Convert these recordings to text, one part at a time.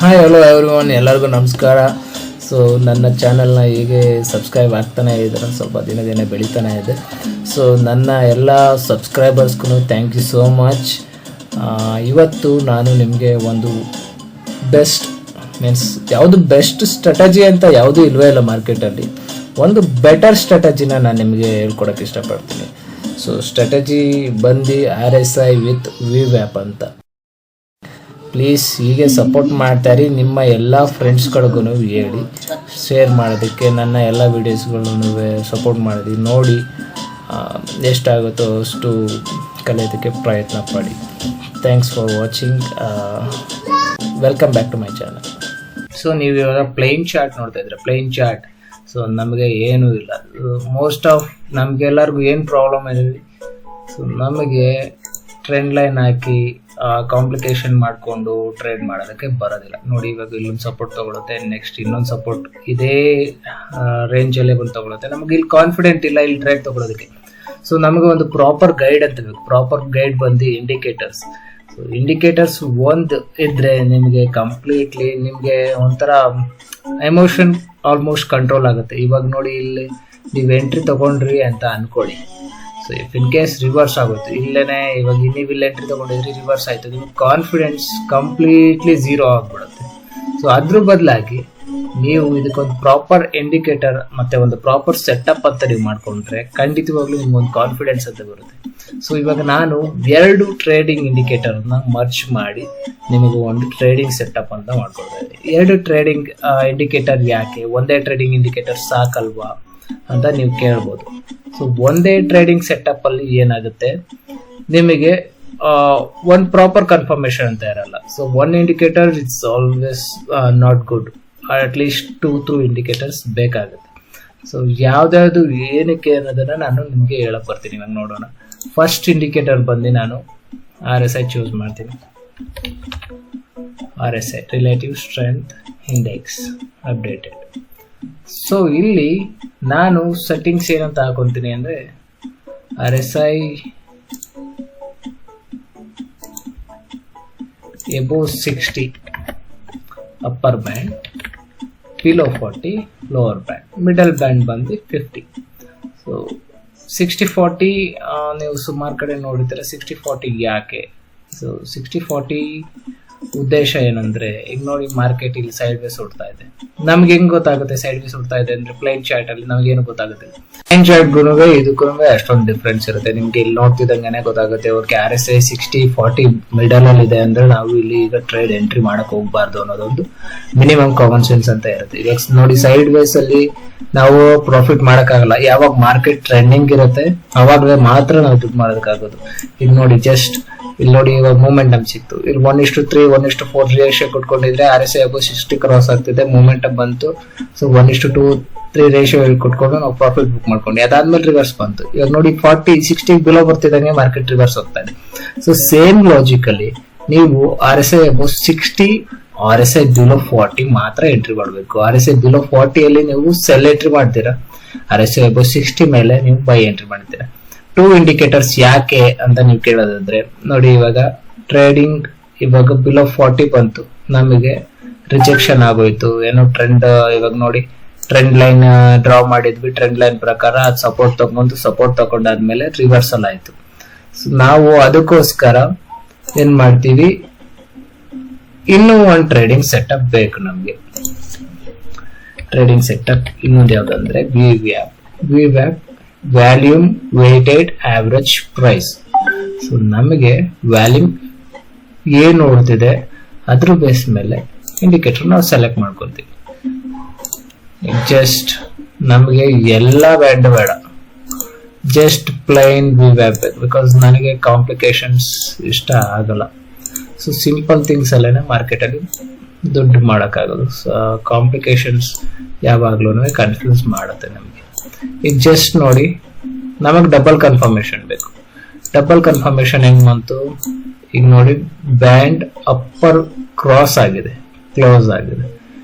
Hi hello everyone, ಎಲ್ಲರಿಗೂ ನಮಸ್ಕಾರ. So ನನ್ನ ಚಾನಲ್ನ ಹೀಗೆ ಸಬ್ಸ್ಕ್ರೈಬ್ ಆಗ್ತಾನೆ ಇದ್ದಾರೆ, ಸ್ವಲ್ಪ ದಿನ ಬೆಳೀತಾನೆ ಇದೆ. ಸೊ ನನ್ನ ಎಲ್ಲ ಸಬ್ಸ್ಕ್ರೈಬರ್ಸ್ಗೂ ಥ್ಯಾಂಕ್ ಯು ಸೋ ಮಚ್. ಇವತ್ತು ನಾನು ನಿಮಗೆ ಒಂದು ಯಾವುದು ಬೆಸ್ಟ್ ಸ್ಟ್ರಾಟಜಿ ಅಂತ ಯಾವುದೂ ಇಲ್ವೇ ಇಲ್ಲ ಮಾರ್ಕೆಟಲ್ಲಿ. ಒಂದು ಬೆಟರ್ ಸ್ಟ್ರಾಟಜಿನ ನಾನು ನಿಮಗೆ ಹೇಳ್ಕೊಡೋಕ್ಕೆ ಇಷ್ಟಪಡ್ತೀನಿ. ಸೊ ಸ್ಟ್ರಾಟಜಿ ಬಂದು RSI ವಿತ್ VWAP ಅಂತ. ಪ್ಲೀಸ್ ಹೀಗೆ ಸಪೋರ್ಟ್ ಮಾಡ್ತಾಯಿರಿ. ನಿಮ್ಮ ಎಲ್ಲ ಫ್ರೆಂಡ್ಸ್ಗಳಿಗೂ ಹೇಳಿ, ಶೇರ್ ಮಾಡೋದಕ್ಕೆ, ನನ್ನ ಎಲ್ಲ ವೀಡಿಯೋಸ್ಗಳನ್ನು ಸಪೋರ್ಟ್ ಮಾಡಿ ನೋಡಿ. ಎಷ್ಟಾಗುತ್ತೋ ಅಷ್ಟು ಕಲಿಯೋದಕ್ಕೆ ಪ್ರಯತ್ನ ಪಡಿ. Thanks for watching. Welcome back to my channel. So ನೀವು ಇವಾಗ ಪ್ಲೇನ್ ಚಾರ್ಟ್ ನೋಡ್ತಾ ಇದ್ರೆ, ಪ್ಲೇನ್ ಚಾರ್ಟ್. ಸೊ ನಮಗೆ ಏನೂ ಇಲ್ಲ. ಮೋಸ್ಟ್ ಆಫ್ ನಮಗೆಲ್ಲರಿಗೂ ಏನು ಪ್ರಾಬ್ಲಮ್ ಇದೆ, ಸೊ ನಮಗೆ ಟ್ರೆಂಡ್ ಲೈನ್ ಹಾಕಿ ಕಾಂಪ್ಲಿಕೇಶನ್ ಮಾಡಿಕೊಂಡು ಟ್ರೇಡ್ ಮಾಡೋದಕ್ಕೆ ಬರೋದಿಲ್ಲ. ನೋಡಿ, ಇವಾಗ ಇಲ್ಲೊಂದು ಸಪೋರ್ಟ್ ತೊಗೊಳುತ್ತೆ, ನೆಕ್ಸ್ಟ್ ಇನ್ನೊಂದು ಸಪೋರ್ಟ್ ಇದೇ ರೇಂಜಲ್ಲೇ ಬಂದು ತೊಗೊಳುತ್ತೆ. ನಮಗೆ ಇಲ್ಲಿ ಕಾನ್ಫಿಡೆಂಟ್ ಇಲ್ಲ ಇಲ್ಲಿ ಟ್ರೇಡ್ ತೊಗೊಳೋದಕ್ಕೆ. ಸೊ ನಮಗೆ ಒಂದು ಪ್ರಾಪರ್ ಗೈಡ್ ಅಂತ ಬೇಕು. ಪ್ರಾಪರ್ ಗೈಡ್ ಬಂದು ಇಂಡಿಕೇಟರ್ಸ್. ಸೊ ಇಂಡಿಕೇಟರ್ಸ್ ಒಂದು ಇದ್ರೆ ನಿಮಗೆ ಕಂಪ್ಲೀಟ್ಲಿ ನಿಮಗೆ ಒಂಥರ ಎಮೋಷನ್ ಆಲ್ಮೋಸ್ಟ್ ಕಂಟ್ರೋಲ್ ಆಗುತ್ತೆ. ಇವಾಗ ನೋಡಿ, ಇಲ್ಲಿ ನೀವು ಎಂಟ್ರಿ ತಗೊಂಡ್ರಿ ಅಂತ ಅನ್ಕೊಳ್ಳಿ. So if in case reverse ಆಗುತ್ತೆ, ಇಲ್ಲೇನೆ ಇವಾಗ ನೀವು ಇಲ್ಲಿ ಎಂಟ್ರಿ ತಗೊಂಡಿದ್ರಿ, ರಿವರ್ಸ್ ಆಯ್ತು, ನಿಮ್ಗೆ ಕಾನ್ಫಿಡೆನ್ಸ್ ಕಂಪ್ಲೀಟ್ಲಿ ಝೀರೋ ಆಗ್ಬಿಡುತ್ತೆ. ಸೊ ಅದ್ರ ಬದಲಾಗಿ ನೀವು ಇದಕ್ಕೊಂದು ಪ್ರಾಪರ್ ಇಂಡಿಕೇಟರ್ ಮತ್ತೆ ಒಂದು ಪ್ರಾಪರ್ ಸೆಟಪ್ ಅಂತ ನೀವು ಮಾಡ್ಕೊಂಡ್ರೆ ಖಂಡಿತವಾಗ್ಲೂ ನಿಮ್ಗೊಂದು ಕಾನ್ಫಿಡೆನ್ಸ್ ಅಂತ ಬರುತ್ತೆ. ಸೊ ಇವಾಗ ನಾನು 2 ಟ್ರೇಡಿಂಗ್ ಇಂಡಿಕೇಟರ್ನ ಮರ್ಜ್ ಮಾಡಿ ನಿಮಗೆ ಒಂದು ಟ್ರೇಡಿಂಗ್ ಸೆಟಪ್ ಅಂತ ಮಾಡ್ಕೊಳ್ತಾ ಇದ್ದೀನಿ. 2 ಟ್ರೇಡಿಂಗ್ ಇಂಡಿಕೇಟರ್ ಯಾಕೆ, ಒಂದೇ ಟ್ರೇಡಿಂಗ್ ಇಂಡಿಕೇಟರ್ ಸಾಕಲ್ವಾ ಅಂತ ನೀವು ಕೇಳ್ಬೋದು. ಸೊ ಒಂದೇ ಟ್ರೇಡಿಂಗ್ ಸೆಟಪ್ ಅಲ್ಲಿ ಏನಾಗುತ್ತೆ, ನಿಮಗೆ ಒಂದು ಪ್ರಾಪರ್ ಕನ್ಫರ್ಮೇಶನ್ ಅಂತ ಇರಲ್ಲ. So one indicator it's always not good. At least 2 indicators ಬೇಕಾಗುತ್ತೆ. ಸೊ ಯಾವ್ದಾವ್ದು ಏನಕ್ಕೆ ಅನ್ನೋದನ್ನ ನಾನು ನಿಮಗೆ ಹೇಳಕ್ ಬರ್ತೀನಿ. ಇವಾಗ ನೋಡೋಣ. ಫಸ್ಟ್ ಇಂಡಿಕೇಟರ್ ಬಂದು ನಾನು RSI ಚೂಸ್ ಮಾಡ್ತೀನಿ. RSI relative strength index updated. So ಇಲ್ಲಿ ನಾನು ಸೆಟ್ಟಿಂಗ್ಸ್ ಏನಂತ ಹಾಕೊಂತೀನಿ ಅಂದ್ರೆ, RSI above 60 upper band, below 40 lower band, middle band ಬಂದು 50. ಸೊ 60-40 ನೀವು ಸುಮಾರು ಕಡೆ ನೋಡಿದ್ರೆ 60-40 ಯಾಕೆ? ಸೊ 60-40 ಉದ್ದೇಶ ಏನಂದ್ರೆ, ಈಗ ನೋಡಿ ಮಾರ್ಕೆಟ್ ಇಲ್ಲಿ ಸೈಡ್ ವೇಸ್ ಹೊಡ್ತಾ ಇದೆ. ನಮ್ಗೆ ಹೆಂಗ್ ಗೊತ್ತಾಗುತ್ತೆ ಸೈಡ್ ವೇಸ್ ಹೊಡ್ತಾ ಇದೆ ಅಂದ್ರೆ, ಪ್ಲೇನ್ ಚಾರ್ಟ್ ಅಲ್ಲಿ ನಮ್ಗೆ ಏನು ಗೊತ್ತಾಗುತ್ತೆ? ಪ್ಲೇನ್ ಚಾರ್ಟ್ ಇದಕ್ಕೂ ಅಷ್ಟೊಂದು ಡಿಫ್ರೆನ್ಸ್ ಇರುತ್ತೆ. ನಿಮ್ಗೆ ಇಲ್ಲಿ ನೋಡ್ತಿದ್ದಂಗೆ ಗೊತ್ತಾಗುತ್ತೆ. ಓಕೆ, RSI 60-40 ಮಿಡಲ್ ಅಲ್ಲಿ ಇದೆ ಅಂದ್ರೆ ನಾವು ಇಲ್ಲಿ ಈಗ ಟ್ರೇಡ್ ಎಂಟ್ರಿ ಮಾಡಕ್ ಹೋಗ್ಬಾರ್ದು ಅನ್ನೋದೊಂದು ಮಿನಿಮಮ್ ಕಾಮನ್ ಸೆನ್ಸ್ ಅಂತ ಇರುತ್ತೆ. ಈಗ ನೋಡಿ, ಸೈಡ್ ವೇಸ್ ಅಲ್ಲಿ ನಾವು ಪ್ರಾಫಿಟ್ ಮಾಡಕ್ಕಾಗಲ್ಲ. ಯಾವಾಗ ಮಾರ್ಕೆಟ್ ಟ್ರೆಂಡಿಂಗ್ ಇರುತ್ತೆ ಅವಾಗಲೇ ಮಾತ್ರ ನಾವು ದುಡ್ಡು ಮಾಡೋದಕ್ಕಾಗೋದು. ಈಗ ನೋಡಿ, ಜಸ್ಟ್ ಇಲ್ಲಿ ನೋಡಿ, ಇವಾಗ ಮೂಮೆಂಟಮ್ ಸಿಕ್ತು. ಇಲ್ಲಿ 1:3 1:4 ರೇಷಿಯೋ ಕೊಟ್ಕೊಂಡಿದ್ರೆ RSI above 60 ಕ್ರಾಸ್ ಆಗ್ತಿದೆ, ಮೂಮೆಂಟಮ್ ಬಂತು. ಸೊ 1:2-3 ರೇಷಿಯೋ ಕೊಟ್ಕೊಂಡು ನಾವು ಪ್ರಾಫಿಟ್ ಬುಕ್ ಮಾಡ್ಕೊಂಡ್ವಿ. ಅದಾದ್ಮೇಲೆ ರಿವರ್ಸ್ ಬಂತು. ಇವಾಗ ನೋಡಿ, 40-60 ಬಿಲೋ ಬರ್ತಿದ್ದಂಗೆ ಮಾರ್ಕೆಟ್ ರಿವರ್ಸ್ ಹೋಗ್ತಾ ಇದೆ. ಸೊ ಸೇಮ್ ಲಾಜಿಕಲಿ ನೀವು RSI above 60, RSI below 40 ಮಾತ್ರ ಎಂಟ್ರಿ ಮಾಡಬೇಕು. RSI below 40 ಅಲ್ಲಿ ನೀವು ಸೆಲ್ ಎಂಟ್ರಿ ಮಾಡ್ತೀರಾ, RSI above 60 ಮೇಲೆ ನೀವು ಬೈ ಎಂಟ್ರಿ ಮಾಡ್ತೀರಾ. 2 ಇಂಡಿಕೇಟರ್ಸ್ ಯಾಕೆ ಅಂತ ನೀವು ಕೇಳೋದಾದ್ರೆ, ನೋಡಿ ಇವಾಗ ಟ್ರೇಡಿಂಗ್ ಇವಾಗ ಬಿಲೋ 40 ಬಂತು, ನಮಗೆ ರಿಜೆಕ್ಷನ್ ಆಗೋಯ್ತು. ಏನೋ ಟ್ರೆಂಡ್, ಇವಾಗ ನೋಡಿ ಟ್ರೆಂಡ್ ಲೈನ್ ಡ್ರಾ ಮಾಡಿದ್ವಿ. ಟ್ರೆಂಡ್ ಲೈನ್ ಪ್ರಕಾರ ಅದು ಸಪೋರ್ಟ್ ತಗೊಂಡಾದ್ಮೇಲೆ ರಿವರ್ಸಲ್ ಆಯ್ತು. ಸೊ ನಾವು ಅದಕ್ಕೋಸ್ಕರ ಏನ್ ಮಾಡ್ತೀವಿ, ಇನ್ನೂ ಒಂದು ಟ್ರೇಡಿಂಗ್ ಸೆಟಪ್ ಬೇಕು ನಮ್ಗೆ. ಟ್ರೇಡಿಂಗ್ ಸೆಟಪ್ ಇನ್ನೊಂದು ಯಾವ್ದಂದ್ರೆ VWAP, volume weighted average price. So ನಮಗೆ ವ್ಯಾಲ್ಯೂಮ್ ಏನ್ ನೋಡ್ತಿದೆ ಅದ್ರ ಬೇಸ್ ಮೇಲೆ ಇಂಡಿಕೇಟರ್ ನಾವು ಸೆಲೆಕ್ಟ್ ಮಾಡ್ಕೊತೀವಿ. ಜಸ್ಟ್ ನಮಗೆ ಎಲ್ಲ ಬ್ಯಾಂಡ್ ಬೇಡ, ಜಸ್ಟ್ ಪ್ಲೈನ್ VWAP ಬೇಕು. ಬಿಕಾಸ್ ನನಗೆ ಕಾಂಪ್ಲಿಕೇಶನ್ಸ್ ಇಷ್ಟ ಆಗಲ್ಲ. ಸೊ ಸಿಂಪಲ್ ಥಿಂಗ್ಸ್ ಅಲ್ಲೇನೆ ಮಾರ್ಕೆಟ್ ಅಲ್ಲಿ ದುಡ್ಡು ಮಾಡೋಕ್ಕಾಗೋದು. ಕಾಂಪ್ಲಿಕೇಶನ್ಸ್ ಯಾವಾಗ್ಲೂ ಕನ್ಫ್ಯೂಸ್ ಮಾಡುತ್ತೆ ನಮಗೆ. ಈಗ ಜಸ್ಟ್ ನೋಡಿ, ನಮಗೆ ಡಬಲ್ ಕನ್ಫರ್ಮೇಶನ್ ಬೇಕು. ಡಬಲ್ ಕನ್ಫರ್ಮೇಶನ್ ಹೆಂಗ್ ಬಂತು? ಈಗ ನೋಡಿ, ಬ್ಯಾಂಡ್ ಅಪ್ಪರ್ ಕ್ರಾಸ್ ಆಗಿದೆ, ಕ್ಲೋಸ್ ಆಗಿದೆ,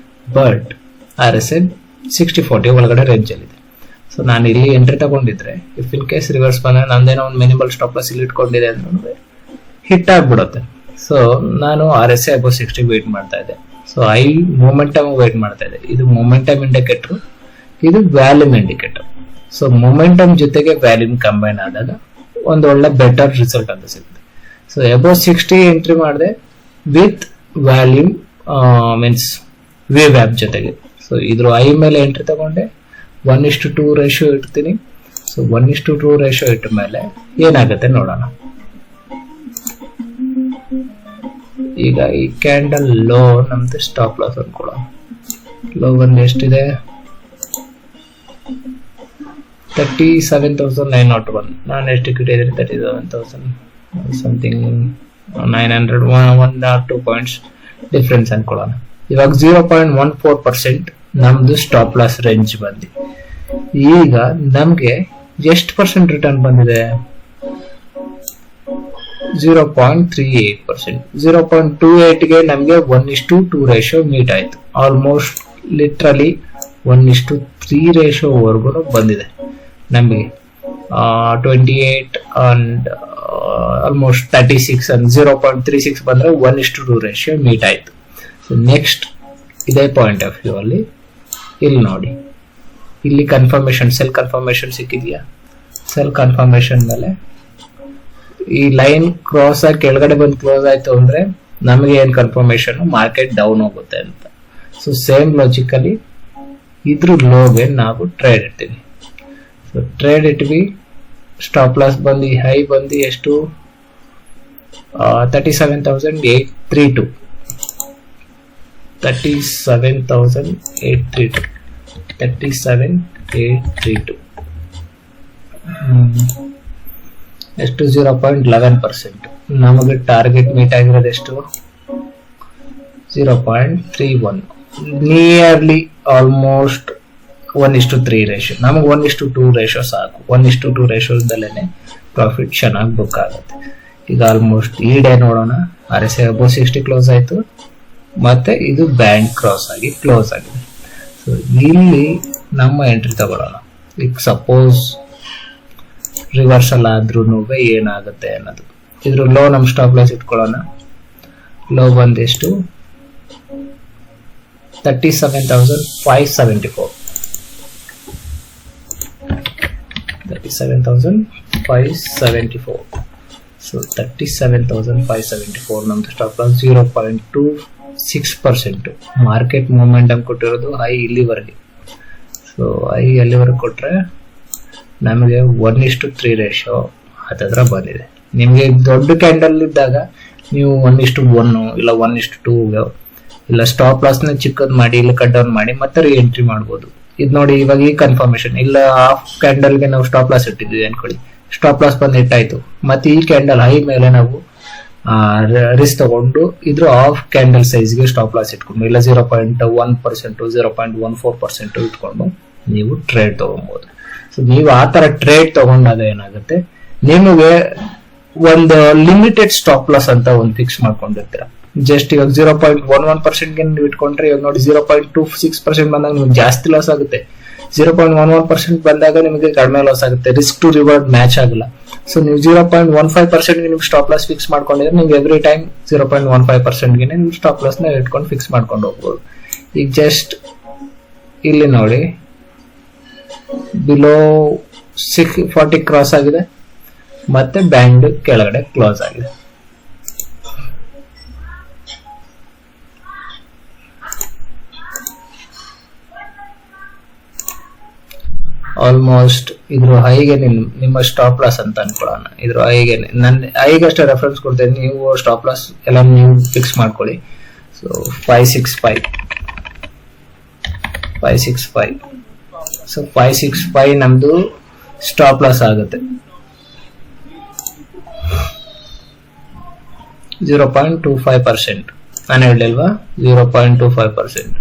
ಬಟ್ RSI 60-40 ಒಳಗಡೆ ರೇಂಜ್ ಅಲ್ಲಿ ಇದೆ. ಸೊ ನಾನು ಇಲ್ಲಿ ಎಂಟ್ರಿ ತಗೊಂಡಿದ್ರೆ, ಇಫ್ ಇನ್ ಕೇಸ್ ರಿವರ್ಸ್ ಬಂದ್ರೆ ನಂದೇನೋ ಒಂದು ಮಿನಿಮಲ್ ಸ್ಟಾಪ್ ಲಾಸ್ ಇಲ್ಲಿ ಇಟ್ಕೊಂಡಿದೆ ಅಂದ್ರೆ ಹಿಟ್ ಆಗ್ಬಿಡುತ್ತೆ. ಸೊ ನಾನು RSI above 60 ವೇಟ್ ಮಾಡ್ತಾ ಇದ್ದೆ. ಸೊ ಐ ಮೊಮೆಂಟಮ್ ವೇಟ್ ಮಾಡ್ತಾ ಇದೆ. ಇದು ಮೊಮೆಂಟಮ್ ಇಂಡಿಕೇಟರ್, ಇದು ವ್ಯಾಲ್ಯೂಮ್ ಇಂಡಿಕೇಟರ್. ಸೊ ಮೊಮೆಂಟಮ್ ಜೊತೆಗೆ ವ್ಯಾಲ್ಯೂಮ್ ಕಂಬೈನ್ ಆದಾಗ ಒಂದು ಒಳ್ಳೆ ಬೆಟರ್ ರಿಸಲ್ಟ್ ಅಂತ ಸಿಗುತ್ತೆ. ಸೊ ಅಬೌವ್ 60 ಎಂಟ್ರಿ ಮಾಡಿದೆ ವಿತ್ ವ್ಯಾಲ್ಯೂಮ್ ಮೀನ್ಸ್ VWAP ಜೊತೆಗೆ. ಸೊ ಇದ್ರ ಐ ಮೇಲೆ ಎಂಟ್ರಿ ತಗೊಂಡೆ 1:2 ರೇಷಿಯೋ ಇಡ್ತೀನಿ. ಸೊ 1:2 ರೇಷಿಯೋ ಇಟ್ಟ ಮೇಲೆ ಏನಾಗುತ್ತೆ ನೋಡೋಣ. ಈಗ ಈ ಕ್ಯಾಂಡಲ್ ಲೋ ನಮ್ದು ಸ್ಟಾಪ್ ಲಾಸ್ ಅನ್ಕೊಳ್ಳೋಣ. ಲೋ ಬಂದು ಎಷ್ಟಿದೆ 37,901. ನಾನು ಎಷ್ಟು ಇಟ್ಟಿದ್ದೀನಿ 37,000 ಸಮಥಿಂಗ್ 900 1 or 2 ಪಾಯಿಂಟ್ಸ್ ಡಿಫ್ರೆನ್ಸ್ ಅನ್ಕೊಳ್ಳೋಣ. ಇವಾಗ 0.14% ನಮ್ದು ಸ್ಟಾಪ್ ಲಾಸ್ ರೇಂಜ್ ಬಂದಿ. ಈಗ ನಮ್ಗೆ ಎಷ್ಟು ಪರ್ಸೆಂಟ್ ರಿಟರ್ನ್ ಬಂದಿದೆ 0.38%. 0.28ಗೆ ನಮ್ಗೆ 1:2 ರೇಷಿಯೋ ಮೀಟ್ ಆಯ್ತು. ಆಲ್ಮೋಸ್ಟ್ ಲಿಟ್ರಲಿ 1:3 ರೇಷಿಯೋ ವರ್ಗು ಬಂದಿದೆ ನಮಗೆ. 28 ಅಂಡ್ ಆಲ್ಮೋಸ್ಟ್ 36 ಅಂಡ್ 0.36 ಬಂದ್ರೆ 1:2 ರೇಷಿಯೋ ಮೀಟ್ ಆಯ್ತು. ಸೊ ನೆಕ್ಸ್ಟ್ ಇದೇ ಪಾಯಿಂಟ್ ಆಫ್ ವ್ಯೂ ಅಲ್ಲಿ ಇಲ್ಲಿ ನೋಡಿ, ಇಲ್ಲಿ ಕನ್ಫರ್ಮೇಶನ್ ಸೆಲ್ ಕನ್ಫರ್ಮೇಶನ್ ಸಿಕ್ಕಿದ್ಯಾ. ಸೆಲ್ ಕನ್ಫರ್ಮೇಶನ್ ಮೇಲೆ ಈ ಲೈನ್ ಕ್ರಾಸ್ ಆಗಿ ಕೆಳಗಡೆ ಬಂದು ಕ್ಲೋಸ್ ಆಯ್ತು ಅಂದ್ರೆ ನಮಗೆ ಏನ್ ಕನ್ಫರ್ಮೇಶನ್ ಮಾರ್ಕೆಟ್ ಡೌನ್ ಹೋಗುತ್ತೆ ಅಂತ. ಸೊ ಸೇಮ್ ಲಾಜಿಕಲಿ ಇದ್ರ ಲೋಗೆ ನಾವು ಟ್ರೇಡ್ ಇಡ್ತೀವಿ. ಸೊ ಟ್ರೇಡ್ ಇಟ್ವಿ, ಸ್ಟಾಪ್ ಲಾಸ್ ಬಂದು ಹೈ ಬಂದು ಎಷ್ಟು 37,832. 37,832 37,832 ಎಷ್ಟು 0.11%. ನಮಗೆ ಟಾರ್ಗೆಟ್ ಮೀಟ್ ಆಗಿರೋದು ಎಷ್ಟು 0.31. Nearly almost 1:3 ratio. ನಮಗೆ 1:2 ರೇಷಿಯೋ ಸಾಕು. 1:2 ರೇಷಿಯೋದಲ್ಲೇನೆ ಪ್ರಾಫಿಟ್ ಚೆನ್ನಾಗಿ ಬುಕ್ ಆಗುತ್ತೆ. ಈಗ ಆಲ್ಮೋಸ್ಟ್ ಈ ಡೇ ನೋಡೋಣ. RSI ಅಬೌವ್ 60 ಕ್ಲೋಸ್ ಆಯ್ತು, ಮತ್ತೆ ಇದು ಬ್ಯಾಂಡ್ ಕ್ರಾಸ್ ಆಗಿ ಕ್ಲೋಸ್ ಆಗಿದೆ. ಸೊ ಇಲ್ಲಿ ನಮ್ಮ ಎಂಟ್ರಿ ತಗೊಳ್ಳೋಣ. ಈಗ ಸಪೋಸ್ ರಿವರ್ಸಲ್ ಆದ್ರೂ ಏನಾಗುತ್ತೆ ಅನ್ನೋದು. ಇದ್ರ ಲೋ ನಮ್ ಸ್ಟಾಪ್ ಲಾಸ್ ಇಟ್ಕೊಳ್ಳೋಣ. ಲೋ ಬಂದೆಷ್ಟು 37,574. 37,574. ಸೊ 37,574 ನಮ್ದು ಸ್ಟಾಪ್ ಲಾಸ್ 0.26%. ಮಾರ್ಕೆಟ್ ಮೊಮೆಂಟಮ್ ಕೊಟ್ಟಿರೋದು ಹೈ ಇಲ್ಲಿವರೆಗೆ. ಸೊ ಹೈ ಅಲ್ಲಿವರೆಗೆ ಕೊಟ್ರೆ ನಮಗೆ 1:3 ರೇಷಿಯೋ ಹತ್ತಿರ ಬಂದಿದೆ. ನಿಮಗೆ ದೊಡ್ಡ ಕ್ಯಾಂಡಲ್ ಇದ್ದಾಗ ನೀವು 1:1 ಇಲ್ಲ 1:2 ಇಲ್ಲ ಸ್ಟಾಪ್ ಲಾಸ್ ನ ಚಿಕ್ಕದ್ ಮಾಡಿ ಇಲ್ಲ ಕಟ್ ಡೌನ್ ಮಾಡಿ ಮತ್ತೆ ರೀ ಎಂಟ್ರಿ ಮಾಡ್ಬೋದು. ಇದು ನೋಡಿ, ಇವಾಗ ಈ ಕನ್ಫರ್ಮೇಶನ್ ಇಲ್ಲ ಹಾಫ್ ಕ್ಯಾಂಡಲ್ಗೆ ನಾವು ಸ್ಟಾಪ್ ಲಾಸ್ ಇಟ್ಟಿದ್ವಿ ಅನ್ಕೊಳ್ಳಿ. ಸ್ಟಾಪ್ ಲಾಸ್ ಬಂದು ಇಟ್ಟಾಯ್ತು, ಮತ್ತೆ ಈ ಕ್ಯಾಂಡಲ್ ಹೈ ಮೇಲೆ ನಾವು ರಿಸ್ಕ್ ತಗೊಂಡು ಇದ್ರ ಹಾಫ್ ಕ್ಯಾಂಡಲ್ ಸೈಜ್ಗೆ ಸ್ಟಾಪ್ ಲಾಸ್ ಇಟ್ಕೊಂಡು ಇಲ್ಲ 0.1% 0.14% ಇಟ್ಕೊಂಡು ನೀವು ಟ್ರೇಡ್ ತಗೊಬಹುದು. ಸೊ ನೀವು ಆ ತರ ಟ್ರೇಡ್ ತಗೊಂಡಾಗ ಏನಾಗುತ್ತೆ, ನಿಮಗೆ ಒಂದು ಲಿಮಿಟೆಡ್ ಸ್ಟಾಪ್ ಲಾಸ್ ಅಂತ ಒಂದು ಫಿಕ್ಸ್ ಮಾಡ್ಕೊಂಡಿರ್ತೀರ. ಜಸ್ಟ್ ಇವಾಗ 0.11% ನೀವು ಇಟ್ಕೊಂಡ್ರೆ ಇವಾಗ ನೋಡಿ 0.26% ಬಂದಾಗ ನಿಮ್ಗೆ ಜಾಸ್ತಿ ಲಾಸ್ ಆಗುತ್ತೆ. 0.11% ಬಂದಾಗ ನಿಮಗೆ ಕಡಿಮೆ ಲಾಸ್ ಆಗುತ್ತೆ. ರಿಸ್ಕ್ ಟು ರಿವಾರ್ಡ್ ಮ್ಯಾಚ್ ಆಗಲ್ಲ. ಸೊ ನೀವು 0.15% ನಿಮ್ಗೆ ಸ್ಟಾಪ್ ಲಾಸ್ ಫಿಕ್ಸ್ ಮಾಡ್ಕೊಂಡಿದ್ರೆ ನೀವು ಎವ್ರಿ ಟೈಮ್ 0.15% ನೀವು ಸ್ಟಾಪ್ ಲಾಸ್ ನ ಇಟ್ಕೊಂಡು ಫಿಕ್ಸ್ ಮಾಡ್ಕೊಂಡು ಹೋಗ್ಬೋದು. ಈಗ ಜಸ್ಟ್ ಇಲ್ಲಿ ನೋಡಿ, ಬಿಲೋ 640 ಕ್ರಾಸ್ ಆಗಿದೆ, ಮತ್ತೆ ಬ್ಯಾಂಡ್ ಕೆಳಗಡೆ ಕ್ಲೋಸ್ ಆಗಿದೆ. ಆಲ್ಮೋಸ್ಟ್ ಇದ್ರ ಹೈಗೆ ನಿಮ್ಮ ಸ್ಟಾಪ್ ಲಾಸ್ ಅಂತ ಅನ್ಕೊಳ್ಳೋಣ. ಇದ್ರ ಹೈಗೆ ನನ್ನ ಹೈಗಷ್ಟೇ ರೆಫರೆನ್ಸ್ ಕೊಡ್ತೇನೆ, ನೀವು ಸ್ಟಾಪ್ ಲಾಸ್ ಎಲ್ಲ ನೀವು ಫಿಕ್ಸ್ ಮಾಡ್ಕೊಳ್ಳಿ. ಸೊ 565. ಸೊ 565 ನಮ್ದು ಸ್ಟಾಪ್ ಲಾಸ್ ಆಗುತ್ತೆ. 0.25%. ನಾನು ಹೇಳಿಲ್ವಾ 0.25%.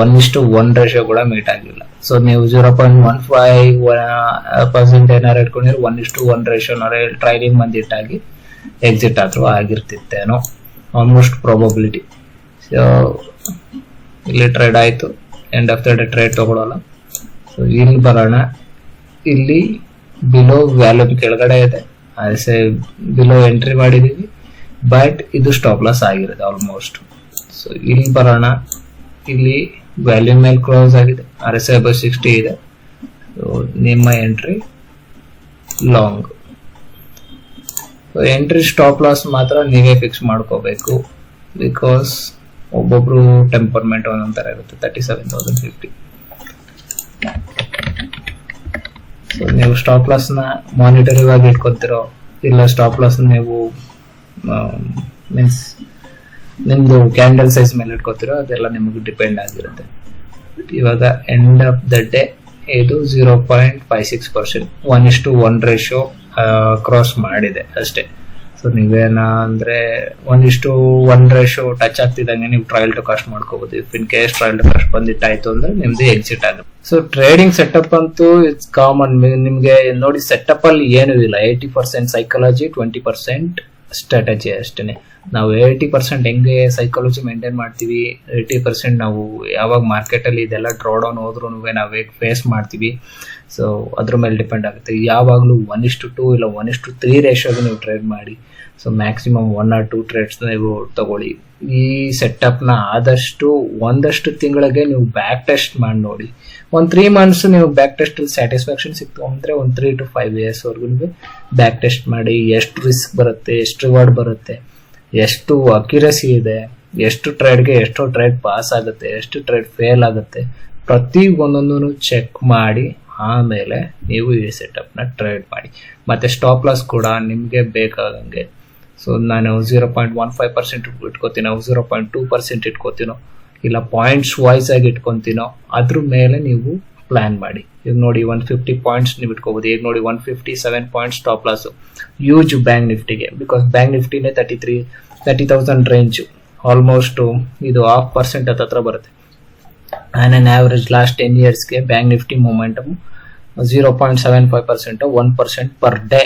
1:1 ರೇಷಿಯೋ ಕೂಡ ಮೀಟ್ ಆಗಿಲ್ಲ. ಸೊ ನೀವು 0.15% ಏನಾರು ಇಟ್ಕೊಂಡಿದ್ರೆ 1:1 ರೇಷಿಯೋನಾರ ಟ್ರೈಲಿಂಗ್ ಬಂದಿಟ್ಟಾಗಿ ಎಕ್ಸಿಟ್ ಆದ್ರೂ ಆಗಿರ್ತಿತ್ತೇನೋ, ಆಲ್ಮೋಸ್ಟ್ ಪ್ರಾಬಬಿಲಿಟಿ. ಸೊ ಇಲ್ಲಿ ಟ್ರೇಡ್ ಆಯ್ತು, end of the day trade ತಗೊಳ್ಳಲ್ಲ. ಸೊ ಇಲ್ಲಿ ಬರೋಣ. ಇಲ್ಲಿ ಬಿಲೋ ವ್ಯಾಲ್ಯೂಮ್ ಕೆಳಗಡೆ ಇದೆ, ಬಿಲೋ ಎಂಟ್ರಿ ಮಾಡಿದೀವಿ, ಬಟ್ ಇದು ಸ್ಟಾಪ್ ಲಾಸ್ ಆಗಿರೋದು ಆಲ್ಮೋಸ್ಟ್. ಸೊ ಇಲ್ಲಿ ಬರೋಣ, ಇಲ್ಲಿ ವ್ಯಾಲ್ಯೂ ಮೇಲೆ ಕ್ಲೋಸ್ ಆಗಿದೆ, RSI above 60 ಇದೆ. ಸೊ ನಿಮ್ಮ entry long. Entry stop loss ಮಾತ್ರ ನೀವೇ ಫಿಕ್ಸ್ ಮಾಡ್ಕೋಬೇಕು, ಬಿಕಾಸ್ ಒಬ್ಬೊಬ್ರು ಟೆಂಪರ್ಮೆಂಟ್ ಒಂದೊಂದ್ ತರ ಇರುತ್ತೆ. 37,050. ಸೊ ನೀವು ಸ್ಟಾಪ್ ಲಾಸ್ ನ ಮಾನಿಟರಿ ಆಗಿ ಇಟ್ಕೊತಿರೋ ಇಲ್ಲ ಸ್ಟಾಪ್ ಲಾಸ್ ನೀವು ಮೀನ್ಸ್ ನಿಮ್ದು ಕ್ಯಾಂಡಲ್ ಸೈಜ್ ಮೇಲೆ ಇಟ್ಕೋತಿರೋ ಅದೆಲ್ಲ ನಿಮಗೆ ಡಿಪೆಂಡ್ ಆಗಿರುತ್ತೆ. ಇವಾಗ ಎಂಡ್ ಆಫ್ ದ ಡೇ ಇದು 0.56%, 1:1 ರೇಷಿಯೋ ಕ್ರಾಸ್ ಮಾಡಿದೆ ಅಷ್ಟೇ. ಸೊ ನೀವೇನ ಅಂದ್ರೆ 1:1 ರೇಷಿಯೋ ಟಚ್ ಆಗ್ತಿದ್ದಂಗೆ ನೀವು ಟ್ರಯಲ್ ಟು ಕಾಸ್ಟ್ ಮಾಡ್ಕೋಬಹುದು. If in case trail to cost ಬಂದಿಟ್ಟಾಯ್ತು ಅಂದ್ರೆ ನಿಮ್ದು ಎಕ್ಸಿಟ್ ಆಗುತ್ತೆ. ಸೊ ಟ್ರೇಡಿಂಗ್ ಸೆಟಪ್ ಅಂತೂ ಇಟ್ಸ್ ಕಾಮನ್. ನಿಮ್ಗೆ ನೋಡಿ ಸೆಟಪ್ ಅಲ್ಲಿ ಏನೂ ಇಲ್ಲ, 80% ಸೈಕಾಲಜಿ, 20% ಸ್ಟ್ರಾಟಜಿ ಅಷ್ಟೇನೆ. ನಾವು 80% ಹೆಂಗೆ ಸೈಕಾಲಜಿ ಮೇಂಟೈನ್ ಮಾಡ್ತೀವಿ, 80% ನಾವು ಯಾವಾಗ ಮಾರ್ಕೆಟ್ ಅಲ್ಲಿ ಇದೆಲ್ಲ ಡ್ರಾ ಡೌನ್ ಹೋದ್ರೂ ನಾವು ಹೇಗೆ ಫೇಸ್ ಮಾಡ್ತೀವಿ, ಸೊ ಅದ್ರ ಮೇಲೆ ಡಿಪೆಂಡ್ ಆಗುತ್ತೆ. ಯಾವಾಗಲೂ 1:2 ಇಲ್ಲ 1:3 ರೇಷಿಯೋಗೆ ನೀವು ಟ್ರೇಡ್ ಮಾಡಿ. ಸೊ ಮ್ಯಾಕ್ಸಿಮಮ್ 1 or 2 ಟ್ರೇಡ್ಸ್ ನೀವು ತಗೊಳ್ಳಿ. ಈ ಸೆಟಪ್ ನ ಆದಷ್ಟು ಒಂದಷ್ಟು ತಿಂಗಳಿಗೆ ನೀವು ಬ್ಯಾಕ್ ಟೆಸ್ಟ್ ಮಾಡಿ ನೋಡಿ. ಒಂದು 3 months ನೀವು ಬ್ಯಾಕ್ ಟೆಸ್ಟ್ ಅಲ್ಲಿ ಸ್ಯಾಟಿಸ್ಫ್ಯಾಕ್ಷನ್ ಸಿಕ್ತು ಅಂದ್ರೆ ಒಂದು 3 to 5 years ವರೆಗೂ ನೀವು ಬ್ಯಾಕ್ ಟೆಸ್ಟ್ ಮಾಡಿ. ಎಷ್ಟು ರಿಸ್ಕ್ ಬರುತ್ತೆ, ಎಷ್ಟು ರಿವಾರ್ಡ್ ಬರುತ್ತೆ, ಎಷ್ಟು ಅಕ್ಯುರಸಿ ಇದೆ, ಎಷ್ಟು ಟ್ರೇಡ್ಗೆ ಎಷ್ಟು ಟ್ರೇಡ್ ಪಾಸ್ ಆಗುತ್ತೆ, ಎಷ್ಟು ಟ್ರೇಡ್ ಫೇಲ್ ಆಗುತ್ತೆ, ಪ್ರತಿ ಒಂದೊಂದನ್ನು ಚೆಕ್ ಮಾಡಿ ಆಮೇಲೆ ನೀವು ಈ ಸೆಟಪ್ ನ ಟ್ರೇಡ್ ಮಾಡಿ. ಮತ್ತೆ ಸ್ಟಾಪ್ ಲಾಸ್ ಕೂಡ ನಿಮ್ಗೆ ಬೇಕಾಗಂಗೆ. ಸೊ ನಾನು 0.15% ಇಟ್ಕೋತೀನೋ, 0.2% ಇಟ್ಕೋತೀನೋ, ಇಲ್ಲ ಪಾಯಿಂಟ್ಸ್ ವೈಸ್ ಆಗಿ ಇಟ್ಕೊಂತೀನೋ, ಅದ್ರ ಮೇಲೆ ನೀವು ಪ್ಲಾನ್ ಮಾಡಿ. ಈಗ ನೋಡಿ 150 ಪಾಯಿಂಟ್ಸ್ ನೀವು ಇಟ್ಕೋಬಹುದು. ಈಗ ನೋಡಿ 157 points stop loss use bank ನಿಫ್ಟಿಗೆ, ಬಿಕಾಸ್ ಬ್ಯಾಂಕ್ ನಿಫ್ಟಿನೇ 30,000 ರೇಂಜ್, ಆಲ್ಮೋಸ್ಟ್ ಇದು 0.5% ಹತ್ರ ಬರುತ್ತೆ. ಆನ್ ಅನ್ ಆವರೇಜ್ ಲಾಸ್ಟ್ 10 yearsಗೆ bank Nifty momentum 0.75%, 1% per day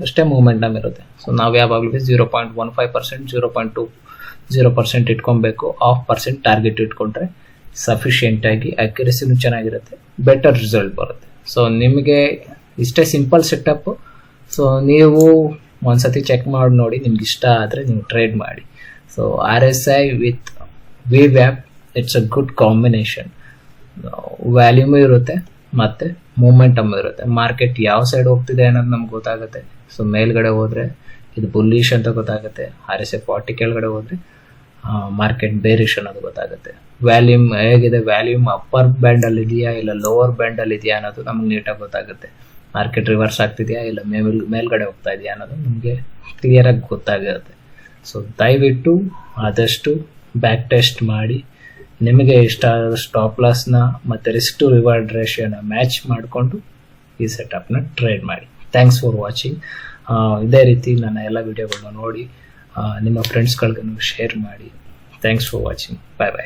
ಅಷ್ಟೇ ಮೂಮೆಂಟಮ್ ಇರುತ್ತೆ. ಸೊ ನಾವು ಯಾವಾಗಲೂ 0.15%, 0.20% ಇಟ್ಕೊಬೇಕು. 0.5% ಟಾರ್ಗೆಟ್ ಇಟ್ಕೊಂಡ್ರೆ ಸಫಿಷಿಯೆಂಟ್ ಆಗಿ ಅಕ್ಯುರಸಿನೂ ಚೆನ್ನಾಗಿರುತ್ತೆ, ಬೆಟರ್ ರಿಸಲ್ಟ್ ಬರುತ್ತೆ. ಸೊ ನಿಮಗೆ ಇಷ್ಟೇ ಸಿಂಪಲ್ ಸೆಟಪ್. ಸೊ ನೀವು ಒಂದ್ಸತಿ ಚೆಕ್ ಮಾಡಿ ನೋಡಿ, ನಿಮ್ಗೆ ಇಷ್ಟ ಆದರೆ ನೀವು ಟ್ರೇಡ್ ಮಾಡಿ. So RSI with VWAP it's a good combination. Volume ಇರುತ್ತೆ ಮತ್ತೆ ಮೂಮೆಂಟಮ್ ಇರುತ್ತೆ. ಮಾರ್ಕೆಟ್ ಯಾವ ಸೈಡ್ ಹೋಗ್ತಿದೆ ಅನ್ನೋದು ನಮ್ಗೆ ಗೊತ್ತಾಗುತ್ತೆ. ಸೊ ಮೇಲ್ಗಡೆ ಹೋದ್ರೆ ಇದು ಬುಲ್ಲಿಶ್ ಅಂತ ಗೊತ್ತಾಗುತ್ತೆ, RSI 40 ಕೆಳಗಡೆ ಹೋದ್ರೆ ಮಾರ್ಕೆಟ್ ಬೇರಿಶ್ ಅನ್ನೋದು ಗೊತ್ತಾಗುತ್ತೆ. ವ್ಯಾಲ್ಯೂಮ್ ಹೇಗಿದೆ, ವ್ಯಾಲ್ಯೂಮ್ ಅಪ್ಪರ್ ಬ್ಯಾಂಡ್ ಅಲ್ಲಿ ಇದೆಯಾ ಇಲ್ಲ ಲೋವರ್ ಬ್ಯಾಂಡ್ ಅಲ್ಲಿ ಇದೆಯಾ ಅನ್ನೋದು ನಮ್ಗೆ ನೀಟಾಗಿ ಗೊತ್ತಾಗುತ್ತೆ. ಮಾರ್ಕೆಟ್ ರಿವರ್ಸ್ ಆಗ್ತಿದೆಯಾ ಇಲ್ಲ ಮೇಲ್ಗಡೆ ಹೋಗ್ತಾ ಇದೆಯಾ ಅನ್ನೋದು ನಮಗೆ ಕ್ಲಿಯರ್ ಆಗಿ ಗೊತ್ತಾಗಿರುತ್ತೆ. ಸೊ ದಯವಿಟ್ಟು ಆದಷ್ಟು ಬ್ಯಾಕ್ ಟೆಸ್ಟ್ ಮಾಡಿ, ನಿಮಗೆ ಇಷ್ಟ ಆದ ಸ್ಟಾಪ್ ಲಾಸ್ನ ಮತ್ತು ರಿಸ್ಕ್ ಟು ರಿವಾರ್ಡ್ ರೇಷಿಯೋನ ಮ್ಯಾಚ್ ಮಾಡಿಕೊಂಡು ಈ ಸೆಟಪ್ನ ಟ್ರೇಡ್ ಮಾಡಿ. Thanks for watching. ಇದೇ ರೀತಿ ನನ್ನ ಎಲ್ಲ ವಿಡಿಯೋಗಳನ್ನ ನೋಡಿ ನಿಮ್ಮ ಫ್ರೆಂಡ್ಸ್ಗಳಿಗೂ ಶೇರ್ ಮಾಡಿ. Thanks for watching. Bye bye.